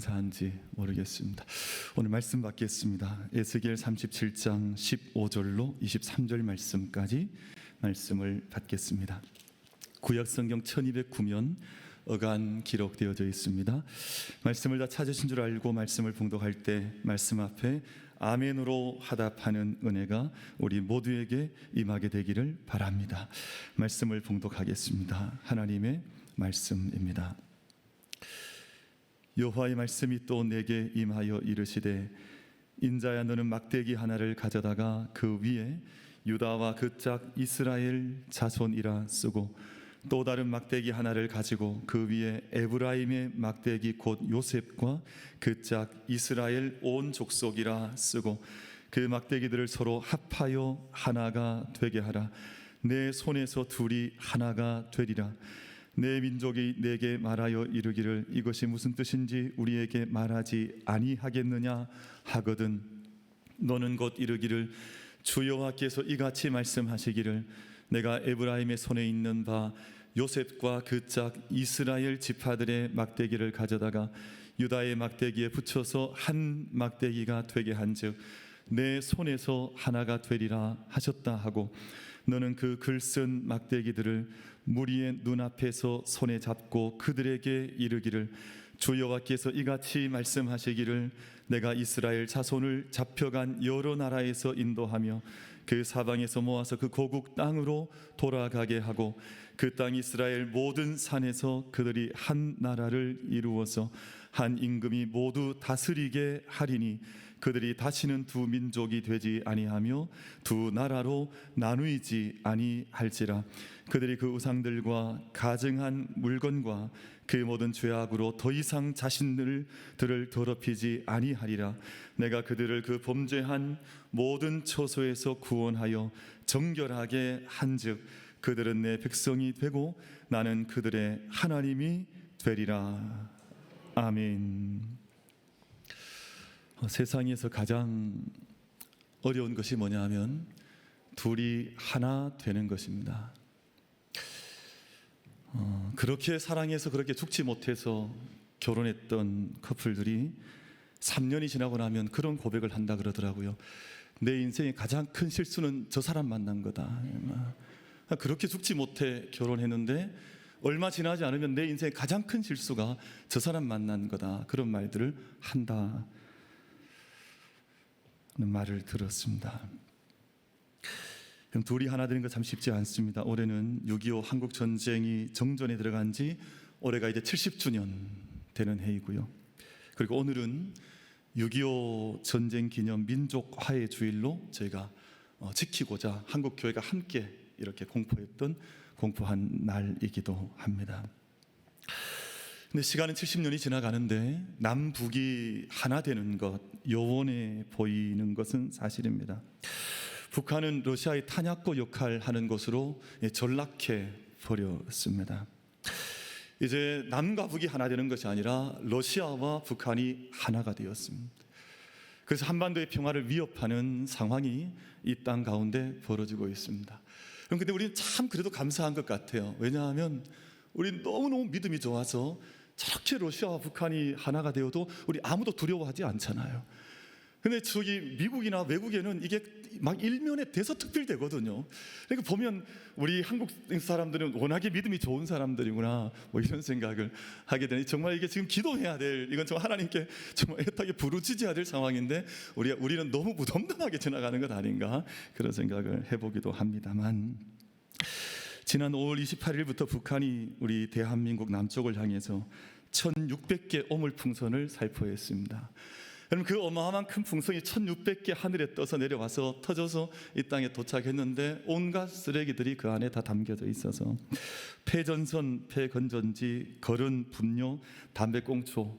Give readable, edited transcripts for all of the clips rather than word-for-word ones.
감사한지 모르겠습니다. 오늘 말씀 받겠습니다. 에스겔 37장 15절로 23절 말씀까지 말씀을 받겠습니다. 구약성경 1209면 어간 기록되어져 있습니다. 말씀을 다 찾으신 줄 알고 말씀을 봉독할 때 말씀 앞에 아멘으로 화답하는 은혜가 우리 모두에게 임하게 되기를 바랍니다. 말씀을 봉독하겠습니다. 하나님의 말씀입니다. 여호와의 말씀이 또 내게 임하여 이르시되, 인자야, 너는 막대기 하나를 가져다가 그 위에 유다와 그 짝 이스라엘 자손이라 쓰고, 또 다른 막대기 하나를 가지고 그 위에 에브라임의 막대기 곧 요셉과 그 짝 이스라엘 온 족속이라 쓰고, 그 막대기들을 서로 합하여 하나가 되게 하라. 내 손에서 둘이 하나가 되리라. 내 민족이 내게 말하여 이르기를, 이것이 무슨 뜻인지 우리에게 말하지 아니하겠느냐 하거든, 너는 곧 이르기를, 주 여호와께서 이같이 말씀하시기를, 내가 에브라임의 손에 있는 바 요셉과 그 짝 이스라엘 지파들의 막대기를 가져다가 유다의 막대기에 붙여서 한 막대기가 되게 한즉 내 손에서 하나가 되리라 하셨다 하고, 너는 그 글쓴 막대기들을 무리의 눈앞에서 손에 잡고 그들에게 이르기를, 주 여호와께서 이같이 말씀하시기를, 내가 이스라엘 자손을 잡혀간 여러 나라에서 인도하며 그 사방에서 모아서 그 고국 땅으로 돌아가게 하고, 그 땅 이스라엘 모든 산에서 그들이 한 나라를 이루어서 한 임금이 모두 다스리게 하리니, 그들이 다시는 두 민족이 되지 아니하며 두 나라로 나누이지 아니할지라. 그들이 그 우상들과 가증한 물건과 그 모든 죄악으로 더 이상 자신들을 더럽히지 아니하리라. 내가 그들을 그 범죄한 모든 처소에서 구원하여 정결하게 한즉 그들은 내 백성이 되고 나는 그들의 하나님이 되리라. 아멘. 세상에서 가장 어려운 것이 뭐냐 하면 둘이 하나 되는 것입니다. 그렇게 사랑해서 그렇게 죽지 못해서 결혼했던 커플들이 3년이 지나고 나면 그런 고백을 한다 그러더라고요. 내 인생의 가장 큰 실수는 저 사람 만난 거다. 그렇게 죽지 못해 결혼했는데 얼마 지나지 않으면 내 인생의 가장 큰 실수가 저 사람 만난 거다. 그런 말들을 한다 는 말을 들었습니다. 둘이 하나 되는 거 참 쉽지 않습니다. 올해는 6.25 한국 전쟁이 정전에 들어간 지 올해가 이제 70주년 되는 해이고요. 그리고 오늘은 6.25 전쟁 기념 민족 화해 주일로 저희가 지키고자 한국 교회가 함께 이렇게 공포한 날이기도 합니다. 근데 시간은 70년이 지나가는데 남북이 하나 되는 것, 요원해 보이는 것은 사실입니다. 북한은 러시아의 탄약고 역할을 하는 것으로 전락해 버렸습니다. 이제 남과 북이 하나 되는 것이 아니라 러시아와 북한이 하나가 되었습니다. 그래서 한반도의 평화를 위협하는 상황이 이 땅 가운데 벌어지고 있습니다. 그런데 우리는 참 그래도 감사한 것 같아요. 왜냐하면 우리는 너무너무 믿음이 좋아서 저렇게 러시아와 북한이 하나가 되어도 우리 아무도 두려워하지 않잖아요. 근데 저기 미국이나 외국에는 이게 막 일면에 대서특필되거든요. 그러니까 보면 우리 한국 사람들은 워낙에 믿음이 좋은 사람들이구나 뭐 이런 생각을 하게 되니, 정말 이게 지금 기도해야 될, 이건 정말 하나님께 정말 애타게 부르짖어야 될 상황인데 우리는 너무 무덤덤하게 지나가는 것 아닌가 그런 생각을 해보기도 합니다만, 지난 5월 28일부터 북한이 우리 대한민국 남쪽을 향해서 1600개 오물풍선을 살포했습니다. 그럼 그 어마어마한 큰 풍선이 1600개 하늘에 떠서 내려와서 터져서 이 땅에 도착했는데 온갖 쓰레기들이 그 안에 다 담겨져 있어서 폐전선, 폐건전지, 거른, 분뇨, 담배꽁초,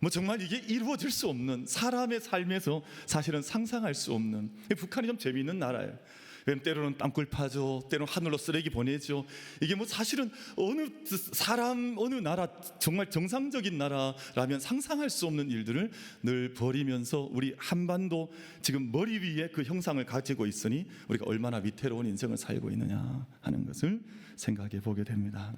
뭐 정말 이게 이루어질 수 없는, 사람의 삶에서 사실은 상상할 수 없는, 북한이 좀 재미있는 나라예요. 때로는 땅굴 파죠, 때로는 하늘로 쓰레기 보내죠. 이게 뭐 사실은 어느 사람, 어느 나라, 정말 정상적인 나라라면 상상할 수 없는 일들을 늘 벌이면서 우리 한반도 지금 머리 위에 그 형상을 가지고 있으니 우리가 얼마나 위태로운 인생을 살고 있느냐 하는 것을 생각해 보게 됩니다.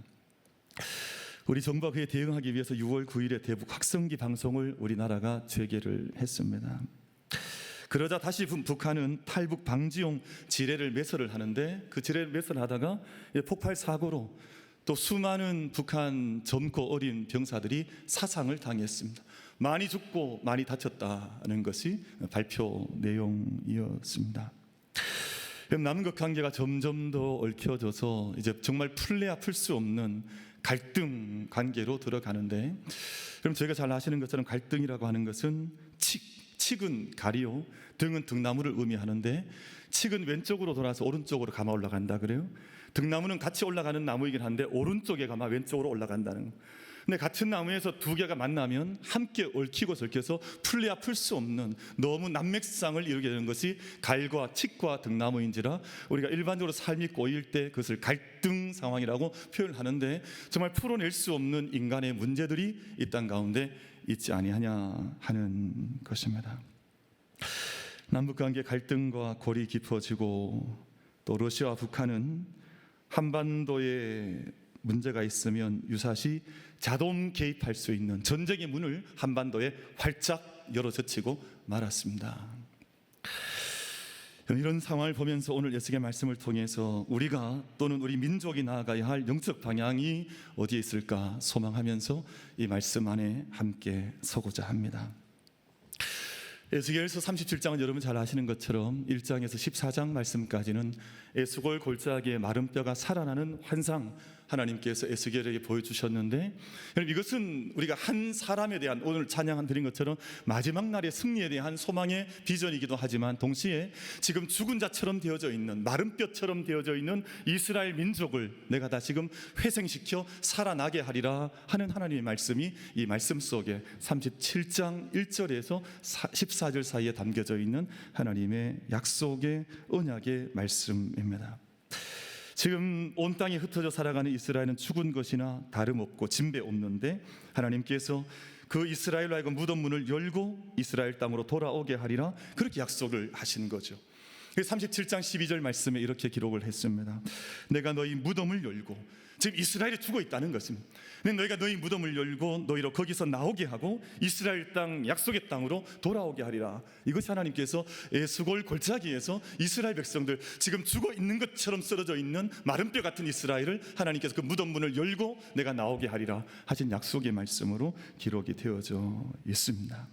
우리 정부가 그에 대응하기 위해서 6월 9일에 대북 확성기 방송을 우리나라가 재개를 했습니다. 그러자 다시 북한은 탈북 방지용 지뢰를 매설을 하는데 그 지뢰를 매설하다가 폭발 사고로 또 수많은 북한 젊고 어린 병사들이 사상을 당했습니다. 많이 죽고 많이 다쳤다는 것이 발표 내용이었습니다. 남북 관계가 점점 더 얽혀져서 이제 정말 풀래야 풀 수 없는 갈등 관계로 들어가는데, 그럼 저희가 잘 아시는 것처럼 갈등이라고 하는 것은 칙은 가리요, 등은 등나무를 의미하는데, 칙은 왼쪽으로 돌아서 오른쪽으로 감아 올라간다 그래요. 등나무는 같이 올라가는 나무이긴 한데 오른쪽에 감아 왼쪽으로 올라간다는 거. 근데 같은 나무에서 두 개가 만나면 함께 얽히고 설켜서 풀려야 풀 수 없는 너무 난맥상을 이루게 되는 것이 갈과 칙과 등나무인지라 우리가 일반적으로 삶이 꼬일 때 그것을 갈등 상황이라고 표현하는데, 정말 풀어낼 수 없는 인간의 문제들이 이 땅 가운데 있지 아니하냐 하는 것입니다. 남북관계 갈등과 골이 깊어지고 또 러시아와 북한은 한반도에 문제가 있으면 유사시 자동 개입할 수 있는 전쟁의 문을 한반도에 활짝 열어젖히고 말았습니다. 이런 상황을 보면서 오늘 예수의 말씀을 통해서 우리가 또는 우리 민족이 나아가야 할 영적 방향이 어디에 있을까 소망하면서 이 말씀 안에 함께 서고자 합니다. 에스겔서 37장은 여러분 잘 아시는 것처럼 1장에서 14장 말씀까지는 에스골 골짜기에 마른 뼈가 살아나는 환상, 하나님께서 에스겔에게 보여주셨는데, 이것은 우리가 한 사람에 대한, 오늘 찬양 드린 것처럼 마지막 날의 승리에 대한 소망의 비전이기도 하지만, 동시에 지금 죽은 자처럼 되어져 있는, 마른 뼈처럼 되어져 있는 이스라엘 민족을 내가 다시금 회생시켜 살아나게 하리라 하는 하나님의 말씀이 이 말씀 속에 37장 1절에서 14절 사이에 담겨져 있는 하나님의 약속의 언약의 말씀입니다. 지금 온 땅에 흩어져 살아가는 이스라엘은 죽은 것이나 다름없고 진배 없는데, 하나님께서 그 이스라엘로 하여금 무덤 문을 열고 이스라엘 땅으로 돌아오게 하리라 그렇게 약속을 하신 거죠. 37장 12절 말씀에 이렇게 기록을 했습니다. 내가 너희 무덤을 열고, 지금 이스라엘이 죽어 있다는 것입니다. 너희가 너희 무덤을 열고 너희로 거기서 나오게 하고 이스라엘 땅, 약속의 땅으로 돌아오게 하리라. 이것이 하나님께서 에스골 골짜기에서 이스라엘 백성들, 지금 죽어 있는 것처럼 쓰러져 있는 마른 뼈 같은 이스라엘을 하나님께서 그 무덤 문을 열고 내가 나오게 하리라 하신 약속의 말씀으로 기록이 되어져 있습니다.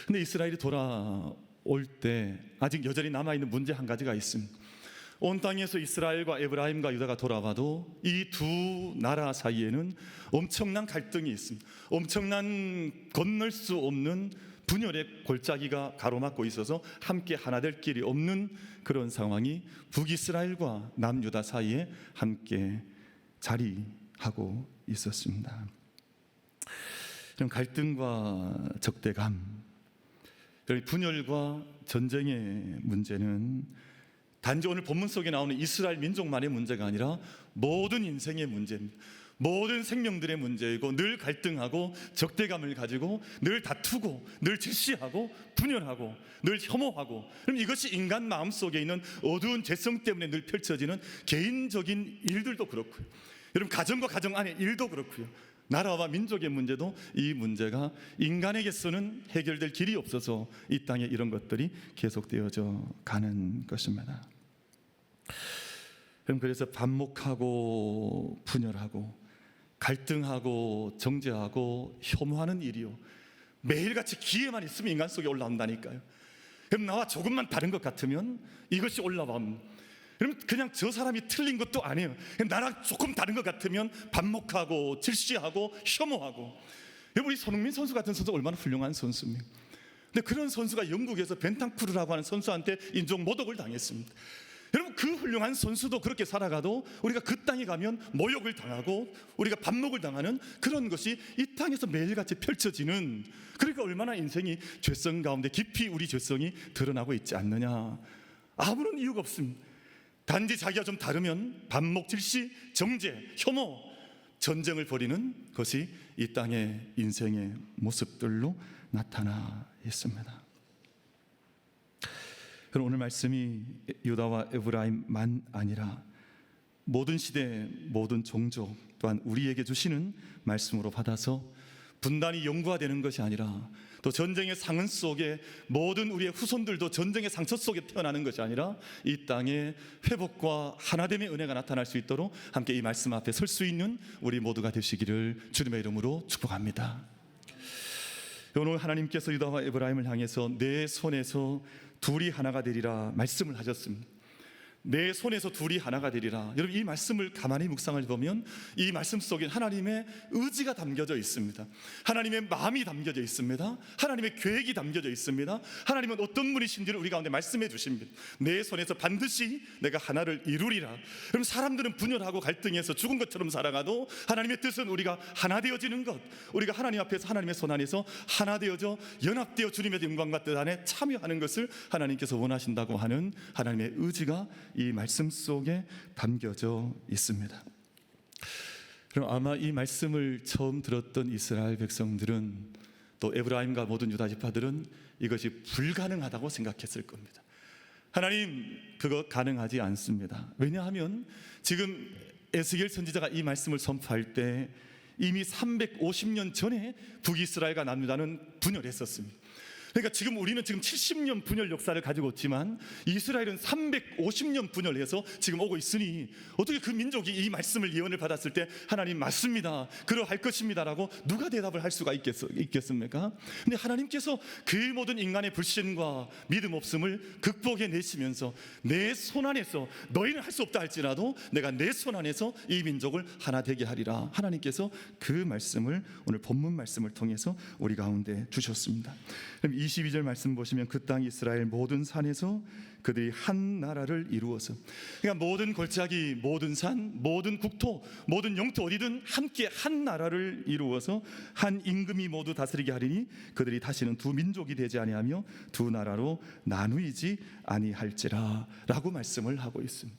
근데 이스라엘이 돌아올 때 아직 여전히 남아있는 문제 한 가지가 있습니다. 온 땅에서 이스라엘과 에브라임과 유다가 돌아와도 이 두 나라 사이에는 엄청난 갈등이 있습니다. 엄청난 건널 수 없는 분열의 골짜기가 가로막고 있어서 함께 하나 될 길이 없는 그런 상황이 북이스라엘과 남유다 사이에 함께 자리하고 있었습니다. 좀 갈등과 적대감, 분열과 전쟁의 문제는 단지 오늘 본문 속에 나오는 이스라엘 민족만의 문제가 아니라 모든 인생의 문제입니다. 모든 생명들의 문제이고, 늘 갈등하고 적대감을 가지고 늘 다투고 늘 질시하고 분열하고 늘 혐오하고, 그럼 이것이 인간 마음속에 있는 어두운 죄성 때문에 늘 펼쳐지는 개인적인 일들도 그렇고요, 여러분 가정과 가정 안의 일도 그렇고요, 나라와 민족의 문제도 이 문제가 인간에게서는 해결될 길이 없어서 이 땅에 이런 것들이 계속되어져 가는 것입니다. 그래서 반목하고 분열하고 갈등하고 정죄하고 혐오하는 일이요, 매일같이 기회만 있으면 인간 속에 올라온다니까요. 그럼 나와 조금만 다른 것 같으면 이것이 올라옴. 그럼 그냥 저 사람이 틀린 것도 아니에요. 나랑 조금 다른 것 같으면 반목하고 질시하고 혐오하고. 우리 손흥민 선수 같은 선수 얼마나 훌륭한 선수입니까? 근데 그런 선수가 영국에서 벤탄쿠르라고 하는 선수한테 인종 모독을 당했습니다. 여러분, 그 훌륭한 선수도 그렇게 살아가도 우리가 그 땅에 가면 모욕을 당하고 우리가 반목을 당하는 그런 것이 이 땅에서 매일같이 펼쳐지는, 그러니까 얼마나 인생이 죄성 가운데 깊이 우리 죄성이 드러나고 있지 않느냐. 아무런 이유가 없습니다. 단지 자기가 좀 다르면 반목, 질시, 정죄, 혐오, 전쟁을 벌이는 것이 이 땅의 인생의 모습들로 나타나 있습니다. 그럼 오늘 말씀이 유다와 에브라임만 아니라 모든 시대, 모든 종족 또한 우리에게 주시는 말씀으로 받아서 분단이 영구화되는 것이 아니라, 또 전쟁의 상흔 속에 모든 우리의 후손들도 전쟁의 상처 속에 태어나는 것이 아니라 이 땅에 회복과 하나됨의 은혜가 나타날 수 있도록 함께 이 말씀 앞에 설 수 있는 우리 모두가 되시기를 주님의 이름으로 축복합니다. 오늘 하나님께서 유다와 에브라임을 향해서 내 손에서 둘이 하나가 되리라 말씀을 하셨습니다. 내 손에서 둘이 하나가 되리라. 여러분, 이 말씀을 가만히 묵상을 보면 이 말씀 속에 하나님의 의지가 담겨져 있습니다. 하나님의 마음이 담겨져 있습니다. 하나님의 계획이 담겨져 있습니다. 하나님은 어떤 분이신지를 우리 가운데 말씀해 주십니다. 내 손에서 반드시 내가 하나를 이루리라. 그럼 사람들은 분열하고 갈등해서 죽은 것처럼 살아가도 하나님의 뜻은 우리가 하나 되어지는 것, 우리가 하나님 앞에서 하나님의 손 안에서 하나 되어져 연합되어 주님의 영광과 뜻 안에 참여하는 것을 하나님께서 원하신다고 하는 하나님의 의지가 이 말씀 속에 담겨져 있습니다. 그럼 아마 이 말씀을 처음 들었던 이스라엘 백성들은, 또 에브라임과 모든 유다 지파들은 이것이 불가능하다고 생각했을 겁니다. 하나님, 그거 가능하지 않습니다. 왜냐하면 지금 에스겔 선지자가 이 말씀을 선포할 때 이미 350년 전에 북이스라엘과 남유다는 분열했었습니다. 그러니까 지금 우리는 지금 70년 분열 역사를 가지고 있지만 이스라엘은 350년 분열해서 지금 오고 있으니, 어떻게 그 민족이 이 말씀을 예언을 받았을 때 하나님 맞습니다, 그러할 것입니다라고 누가 대답을 할 수가 있겠습니까? 근데 하나님께서 그 모든 인간의 불신과 믿음 없음을 극복해 내시면서 내 손 안에서, 너희는 할 수 없다 할지라도 내가 내 손 안에서 이 민족을 하나 되게 하리라, 하나님께서 그 말씀을 오늘 본문 말씀을 통해서 우리 가운데 주셨습니다. 그럼 22절 말씀 보시면 그 땅 이스라엘 모든 산에서 그들이 한 나라를 이루어서, 그러니까 모든 골짜기, 모든 산, 모든 국토, 모든 영토 어디든 함께 한 나라를 이루어서 한 임금이 모두 다스리게 하리니 그들이 다시는 두 민족이 되지 아니하며 두 나라로 나누이지 아니할지라 라고 말씀을 하고 있습니다.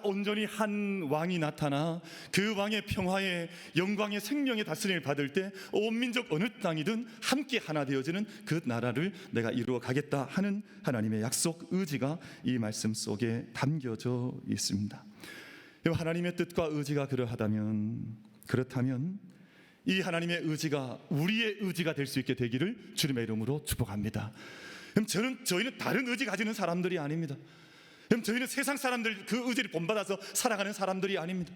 온전히 한 왕이 나타나 그 왕의 평화의 영광의 생명의 다스림을 받을 때 온 민족 어느 땅이든 함께 하나 되어지는 그 나라를 내가 이루어 가겠다 하는 하나님의 약속, 의지가 이 말씀 속에 담겨져 있습니다. 하나님의 뜻과 의지가 그렇다면 이 하나님의 의지가 우리의 의지가 될 수 있게 되기를 주님의 이름으로 축복합니다. 그럼 저희는 다른 의지 가지는 사람들이 아닙니다. 그럼 저희는 세상 사람들 그 의지를 본받아서 살아가는 사람들이 아닙니다.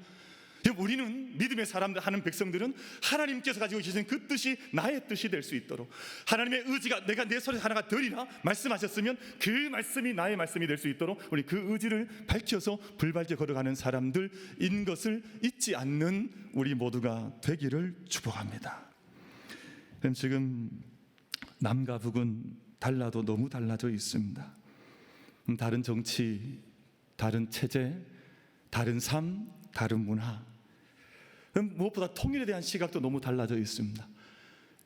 우리는 믿음의 사람들 하는 백성들은 하나님께서 가지고 계신 그 뜻이 나의 뜻이 될 수 있도록, 하나님의 의지가 내가 내 손에 하나가 되리라 말씀하셨으면 그 말씀이 나의 말씀이 될 수 있도록 우리 그 의지를 밝혀서 불발게 걸어가는 사람들인 것을 잊지 않는 우리 모두가 되기를 축복합니다. 그럼 지금 남과 북은 달라도 너무 달라져 있습니다. 다른 정치, 다른 체제, 다른 삶, 다른 문화, 무엇보다 통일에 대한 시각도 너무 달라져 있습니다.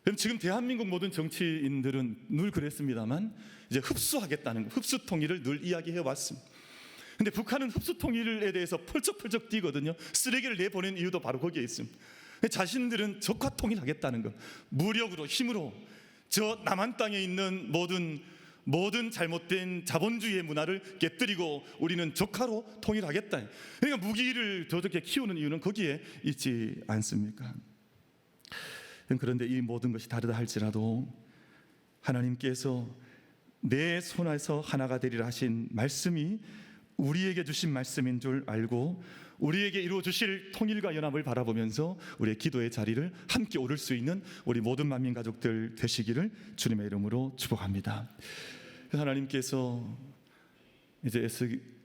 그럼 지금 대한민국 모든 정치인들은 늘 그랬습니다만 이제 흡수하겠다는 것, 흡수 통일을 늘 이야기해 왔습니다. 근데 북한은 흡수 통일에 대해서 펄쩍펄쩍 뛰거든요. 쓰레기를 내보낸 이유도 바로 거기에 있습니다. 자신들은 적화 통일하겠다는 것, 무력으로, 힘으로 저 남한 땅에 있는 모든 잘못된 자본주의의 문화를 깨뜨리고 우리는 적화로 통일하겠다. 그러니까 무기를 저렇게 키우는 이유는 거기에 있지 않습니까? 그런데 이 모든 것이 다르다 할지라도 하나님께서 내 손에서 하나가 되리라 하신 말씀이 우리에게 주신 말씀인 줄 알고 우리에게 이루어 주실 통일과 연합을 바라보면서 우리의 기도의 자리를 함께 오를 수 있는 우리 모든 만민 가족들 되시기를 주님의 이름으로 축복합니다. 하나님께서 이제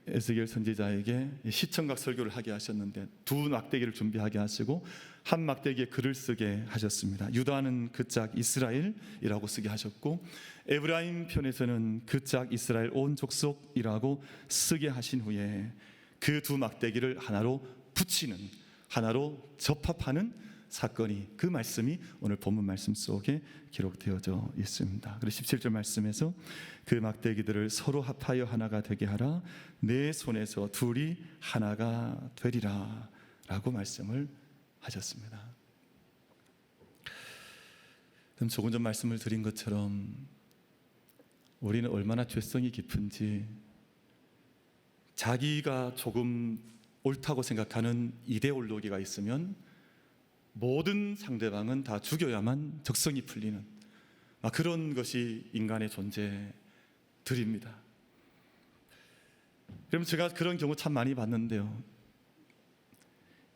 에스겔 선지자에게 시청각 설교를 하게 하셨는데 두 막대기를 준비하게 하시고 한 막대기에 글을 쓰게 하셨습니다. 유다는 그 짝 이스라엘이라고 쓰게 하셨고 에브라임 편에서는 그 짝 이스라엘 온 족속이라고 쓰게 하신 후에 그 두 막대기를 하나로 붙이는, 하나로 접합하는 사건이, 그 말씀이 오늘 본문 말씀 속에 기록되어져 있습니다. 그리고 17절 말씀에서 그 막대기들을 서로 합하여 하나가 되게 하라, 내 손에서 둘이 하나가 되리라 라고 말씀을 하셨습니다. 그럼 조금 전 말씀을 드린 것처럼 우리는 얼마나 죄성이 깊은지, 자기가 조금 옳다고 생각하는 이데올로기가 있으면 모든 상대방은 다 죽여야만 적성이 풀리는 그런 것이 인간의 존재들입니다. 그럼 제가 그런 경우 참 많이 봤는데요,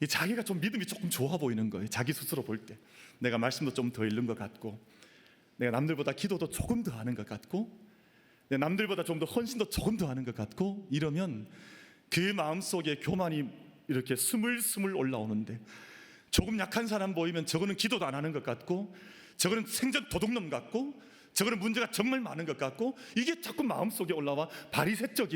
자기가 좀 믿음이 조금 좋아 보이는 거예요. 자기 스스로 볼 때 내가 말씀도 좀 더 읽는 것 같고, 내가 남들보다 기도도 조금 더 하는 것 같고, 내가 남들보다 좀 더 헌신도 조금 더 하는 것 같고, 이러면 그 마음속에 교만이 이렇게 스물스물 올라오는데, 조금 약한 사람 보이면 저거는 기도도 안 하는 것 같고, 저거는 생전 도둑놈 같고, 저거는 문제가 정말 많은 것 같고, 이게 자꾸 마음속에 올라와 바리새적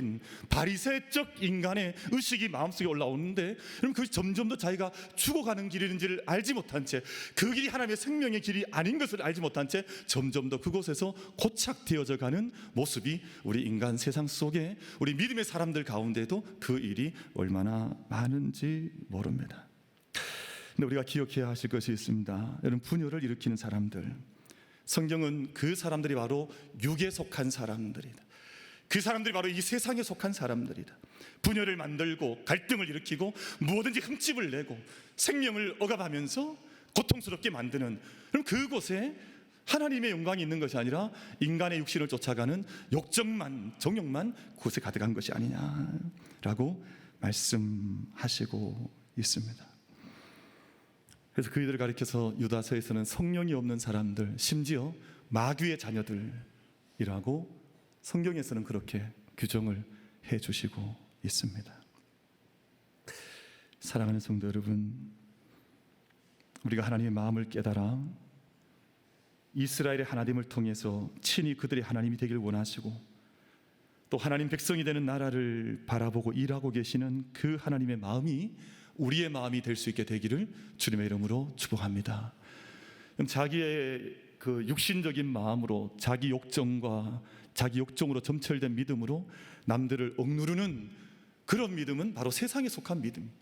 인간의 의식이 마음속에 올라오는데, 그럼 그것이 점점 더 자기가 죽어가는 길인지를 알지 못한 채, 그 길이 하나님의 생명의 길이 아닌 것을 알지 못한 채 점점 더 그곳에서 고착되어져 가는 모습이 우리 인간 세상 속에, 우리 믿음의 사람들 가운데도 그 일이 얼마나 많은지 모릅니다. 근데 우리가 기억해야 하실 것이 있습니다. 여러분, 분열을 일으키는 사람들, 성경은 그 사람들이 바로 육에 속한 사람들이다. 그 사람들이 바로 이 세상에 속한 사람들이다. 분열을 만들고 갈등을 일으키고 무엇든지 흠집을 내고 생명을 억압하면서 고통스럽게 만드는, 그럼 그곳에 하나님의 영광이 있는 것이 아니라 인간의 육신을 쫓아가는 욕정만, 정욕만 그곳에 가득한 것이 아니냐라고 말씀하시고 있습니다. 그래서 그이들을 가리켜서 유다서에서는 성령이 없는 사람들, 심지어 마귀의 자녀들이라고 성경에서는 그렇게 규정을 해주시고 있습니다. 사랑하는 성도 여러분, 우리가 하나님의 마음을 깨달아 이스라엘의 하나님을 통해서 친히 그들의 하나님이 되길 원하시고, 또 하나님 백성이 되는 나라를 바라보고 일하고 계시는 그 하나님의 마음이 우리의 마음이 될 수 있게 되기를 주님의 이름으로 축복합니다. 그럼 자기의 그 육신적인 마음으로, 자기 욕정과 자기 욕정으로 점철된 믿음으로 남들을 억누르는 그런 믿음은 바로 세상에 속한 믿음.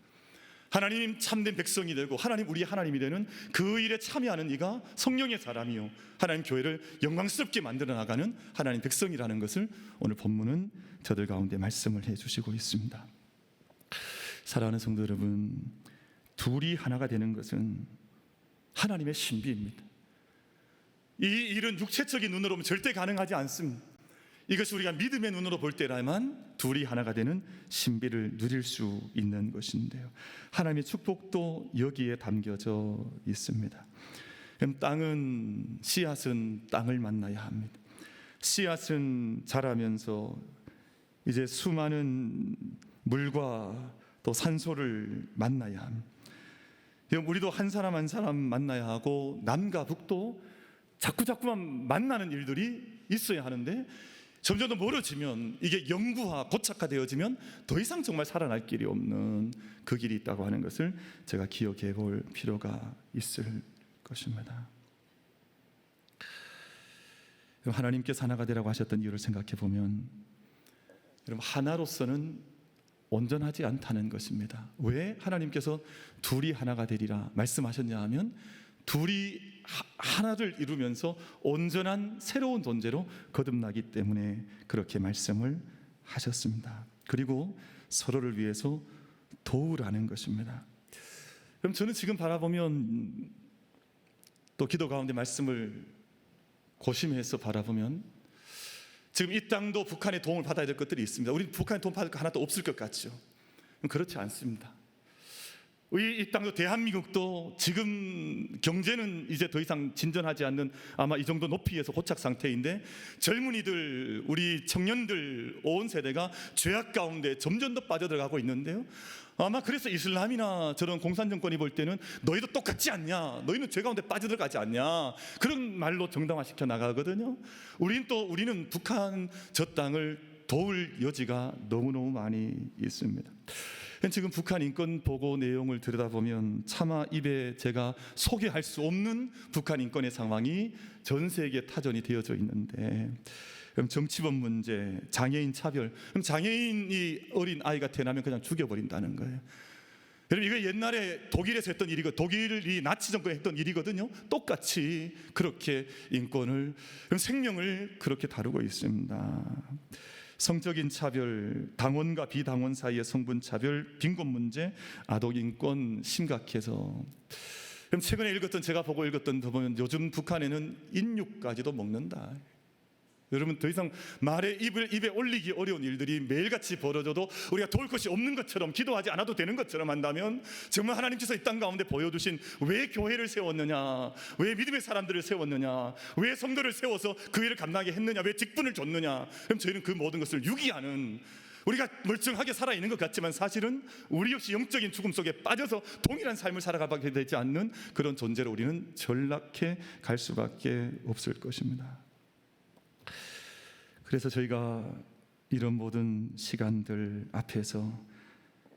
하나님 참된 백성이 되고 하나님 우리 하나님이 되는 그 일에 참여하는 이가 성령의 사람이요, 하나님 교회를 영광스럽게 만들어 나가는 하나님 백성이라는 것을 오늘 본문은 저들 가운데 말씀을 해주시고 있습니다. 사랑하는 성도 여러분, 둘이 하나가 되는 것은 하나님의 신비입니다. 이 일은 육체적인 눈으로 보면 절대 가능하지 않습니다. 이것이 우리가 믿음의 눈으로 볼 때라만 둘이 하나가 되는 신비를 누릴 수 있는 것인데요, 하나님의 축복도 여기에 담겨져 있습니다. 그럼 땅은, 씨앗은 땅을 만나야 합니다. 씨앗은 자라면서 이제 수많은 물과 또 산소를 만나야 합니다. 우리도 한 사람 한 사람 만나야 하고, 남과 북도 자꾸만 만나는 일들이 있어야 하는데, 점점 더 멀어지면, 이게 영구화, 고착화되어지면 더 이상 정말 살아날 길이 없는 그 길이 있다고 하는 것을 제가 기억해 볼 필요가 있을 것입니다. 하나님께서 하나가 되라고 하셨던 이유를 생각해 보면, 여러분, 하나로서는 온전하지 않다는 것입니다. 왜 하나님께서 둘이 하나가 되리라 말씀하셨냐 하면, 둘이 하나를 이루면서 온전한 새로운 존재로 거듭나기 때문에 그렇게 말씀을 하셨습니다. 그리고 서로를 위해서 도우라는 것입니다. 그럼 저는 지금 바라보면, 또 기도 가운데 말씀을 고심해서 바라보면, 지금 이 땅도 북한의 도움을 받아야 될 것들이 있습니다. 우리 북한의 도움 받을 거 하나도 없을 것 같죠? 그렇지 않습니다. 이 땅도, 대한민국도 지금 경제는 이제 더 이상 진전하지 않는, 아마 이 정도 높이에서 고착 상태인데, 젊은이들, 우리 청년들 온 세대가 죄악 가운데 점점 더 빠져들어가고 있는데요, 아마 그래서 이슬람이나 저런 공산 정권이 볼 때는 너희도 똑같지 않냐, 너희는 죄 가운데 빠져들어가지 않냐, 그런 말로 정당화시켜 나가거든요. 우리는 북한 저 땅을 도울 여지가 너무너무 많이 있습니다. 지금 북한 인권 보고 내용을 들여다보면 차마 입에 제가 소개할 수 없는 북한 인권의 상황이 전 세계 타전이 되어져 있는데, 그럼 정치범 문제, 장애인 차별, 그럼 장애인이 어린 아이가 태어나면 그냥 죽여버린다는 거예요. 여러분, 이거 옛날에 독일에서 했던 일이고, 독일이 나치 정권이 했던 일이거든요. 똑같이 그렇게 인권을, 생명을 그렇게 다루고 있습니다. 성적인 차별, 당원과 비당원 사이의 성분 차별, 빈곤 문제, 아동 인권 심각해서. 그럼 최근에 읽었던, 제가 보고 읽었던 더 보면 요즘 북한에는 인육까지도 먹는다. 여러분, 더 이상 말에 입에 올리기 어려운 일들이 매일같이 벌어져도 우리가 도울 것이 없는 것처럼, 기도하지 않아도 되는 것처럼 한다면 정말 하나님께서 이 땅 가운데 보여주신, 왜 교회를 세웠느냐, 왜 믿음의 사람들을 세웠느냐, 왜 성도를 세워서 그 일을 감당하게 했느냐, 왜 직분을 줬느냐. 그럼 저희는 그 모든 것을 유기하는, 우리가 멀쩡하게 살아있는 것 같지만 사실은 우리 역시 영적인 죽음 속에 빠져서 동일한 삶을 살아가게 되지 않는 그런 존재로 우리는 전락해 갈 수밖에 없을 것입니다. 그래서 저희가 이런 모든 시간들 앞에서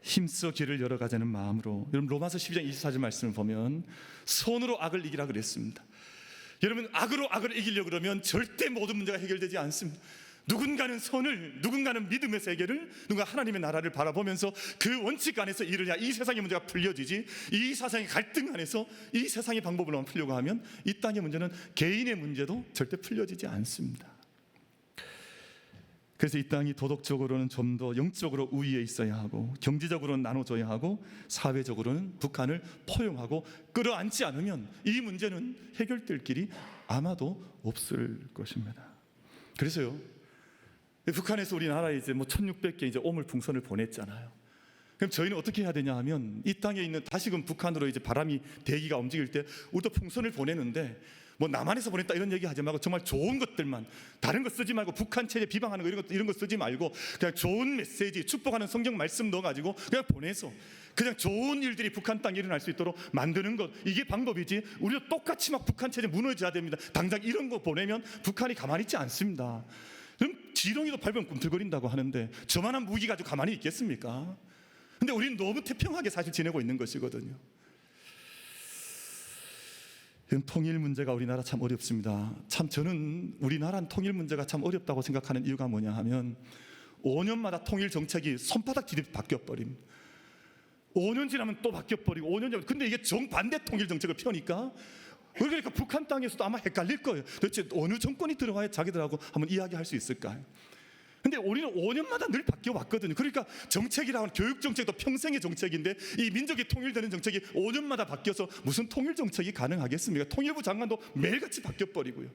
힘써 길을 열어가자는 마음으로, 여러분 로마서 12장 24절 말씀을 보면 손으로 악을 이기라 그랬습니다. 여러분, 악으로 악을 이기려고 그러면 절대 모든 문제가 해결되지 않습니다. 누군가는 선을, 누군가는 믿음의 세계를, 누군가 하나님의 나라를 바라보면서 그 원칙 안에서 일을 해야 이 세상의 문제가 풀려지지, 이 세상의 갈등 안에서 이 세상의 방법으로만 풀려고 하면 이 땅의 문제는, 개인의 문제도 절대 풀려지지 않습니다. 그래서 이 땅이 도덕적으로는 좀 더 영적으로 우위에 있어야 하고, 경제적으로는 나눠줘야 하고, 사회적으로는 북한을 포용하고 끌어안지 않으면 이 문제는 해결될 길이 아마도 없을 것입니다. 그래서요, 북한에서 우리나라에 이제 1600개 이제 오물풍선을 보냈잖아요. 그럼 저희는 어떻게 해야 되냐 하면, 이 땅에 있는, 다시금 북한으로 이제 바람이, 대기가 움직일 때 우리도 풍선을 보내는데, 남한에서 보냈다 이런 얘기 하지 말고 정말 좋은 것들만, 다른 거 쓰지 말고, 북한 체제 비방하는 거 이런 거 쓰지 말고 그냥 좋은 메시지, 축복하는 성경 말씀 넣어가지고 그냥 보내서 그냥 좋은 일들이 북한 땅에 일어날 수 있도록 만드는 것, 이게 방법이지, 우리도 똑같이 막 북한 체제 무너져야 됩니다, 당장 이런 거 보내면 북한이 가만히 있지 않습니다. 그럼 지렁이도 밟으면 꿈틀거린다고 하는데 저만한 무기 가지고 가만히 있겠습니까? 근데 우리는 너무 태평하게 사실 지내고 있는 것이거든요. 통일 문제가 우리나라 참 어렵습니다. 참 저는 우리나라 통일 문제가 참 어렵다고 생각하는 이유가 뭐냐 하면, 5년마다 통일 정책이 손바닥 뒤집어 바뀌어버립니다. 5년 지나면 또 바뀌어버리고, 5년 지나면, 근데 이게 정반대 통일 정책을 펴니까, 그러니까 북한 땅에서도 아마 헷갈릴 거예요. 도대체 어느 정권이 들어와야 자기들하고 한번 이야기할 수 있을까요? 근데 우리는 5년마다 늘 바뀌어 왔거든요. 그러니까 정책이라고 하는, 교육 정책도 평생의 정책인데 이 민족이 통일되는 정책이 5년마다 바뀌어서 무슨 통일 정책이 가능하겠습니까? 통일부 장관도 매일같이 바뀌어 버리고요.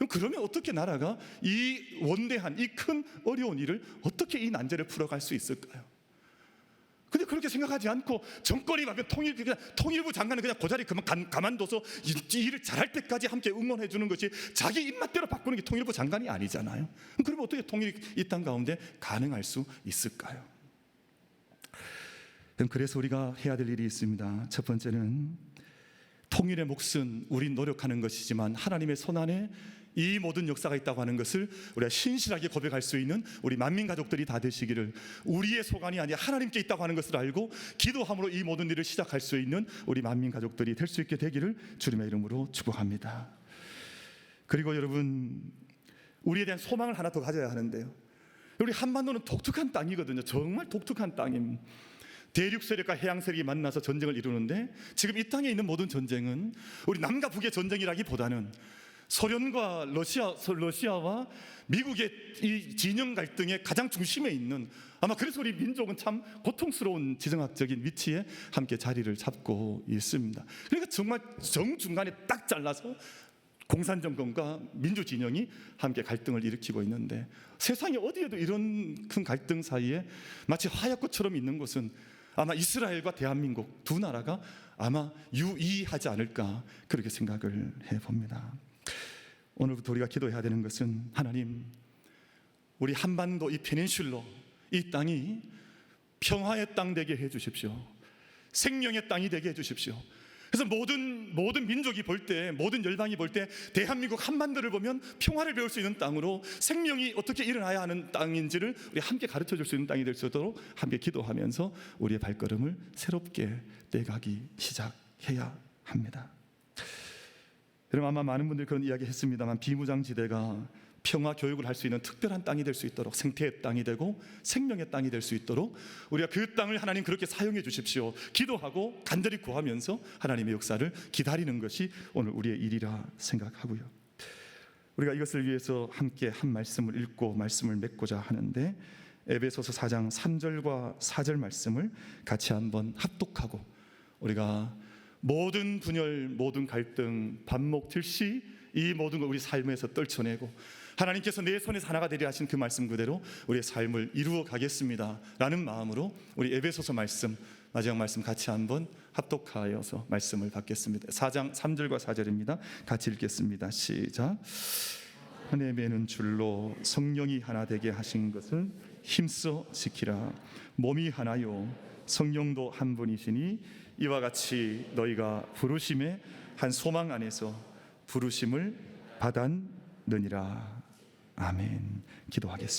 그러면 어떻게 나라가 이 원대한, 이 큰 어려운 일을 어떻게 이 난제를 풀어갈 수 있을까요? 근데 그렇게 생각하지 않고 정권이 바뀌면 통일부 장관은 그냥 그 자리에 가만둬서 이 일을 잘할 때까지 함께 응원해 주는 것이, 자기 입맛대로 바꾸는 게 통일부 장관이 아니잖아요. 그러면 어떻게 통일이 이 땅 가운데 가능할 수 있을까요? 그래서 우리가 해야 될 일이 있습니다. 첫 번째는, 통일의 몫은 우리 노력하는 것이지만 하나님의 손안에 이 모든 역사가 있다고 하는 것을 우리가 신실하게 고백할 수 있는 우리 만민 가족들이 다 되시기를, 우리의 소관이 아니라 하나님께 있다고 하는 것을 알고 기도함으로 이 모든 일을 시작할 수 있는 우리 만민 가족들이 될 수 있게 되기를 주님의 이름으로 축복합니다. 그리고 여러분, 우리에 대한 소망을 하나 더 가져야 하는데요, 우리 한반도는 독특한 땅이거든요. 정말 독특한 땅입니다. 대륙 세력과 해양 세력이 만나서 전쟁을 이루는데, 지금 이 땅에 있는 모든 전쟁은 우리 남과 북의 전쟁이라기보다는 소련과 러시아와 미국의 이 진영 갈등의 가장 중심에 있는, 아마 그래서 우리 민족은 참 고통스러운 지정학적인 위치에 함께 자리를 잡고 있습니다. 그러니까 정말 정중간에 딱 잘라서 공산정권과 민주진영이 함께 갈등을 일으키고 있는데, 세상에 어디에도 이런 큰 갈등 사이에 마치 하얗고처럼 있는 곳은 아마 이스라엘과 대한민국 두 나라가 아마 유의하지 않을까, 그렇게 생각을 해봅니다. 오늘부터 우리가 기도해야 되는 것은, 하나님, 우리 한반도 이 페닌슐러, 이 땅이 평화의 땅 되게 해주십시오. 생명의 땅이 되게 해주십시오. 그래서 모든 민족이 볼 때, 모든 열방이 볼 때 대한민국 한반도를 보면 평화를 배울 수 있는 땅으로, 생명이 어떻게 일어나야 하는 땅인지를 우리 함께 가르쳐 줄 수 있는 땅이 될 수 있도록 함께 기도하면서 우리의 발걸음을 새롭게 떼가기 시작해야 합니다. 여러분, 아마 많은 분들이 그런 이야기 했습니다만, 비무장지대가 평화 교육을 할 수 있는 특별한 땅이 될 수 있도록, 생태의 땅이 되고 생명의 땅이 될 수 있도록 우리가 그 땅을 하나님 그렇게 사용해 주십시오, 기도하고 간절히 구하면서 하나님의 역사를 기다리는 것이 오늘 우리의 일이라 생각하고요. 우리가 이것을 위해서 함께 한 말씀을 읽고 말씀을 맺고자 하는데, 에베소서 4장 3절과 4절 말씀을 같이 한번 합독하고 우리가 모든 분열, 모든 갈등, 반목틀시 이 모든 걸 우리 삶에서 떨쳐내고 하나님께서 내 손에서 하나가 되려 하신 그 말씀 그대로 우리의 삶을 이루어 가겠습니다 라는 마음으로 우리 에베소서 말씀, 마지막 말씀 같이 한번 합독하여서 말씀을 받겠습니다. 4장 3절과 4절입니다. 같이 읽겠습니다. 시작. 은혜 매는 줄로 성령이 하나 되게 하신 것을 힘써 지키라. 몸이 하나요 성령도 한 분이시니 이와 같이 너희가 부르심의 한 소망 안에서 부르심을 받았느니라. 아멘. 기도하겠습니다.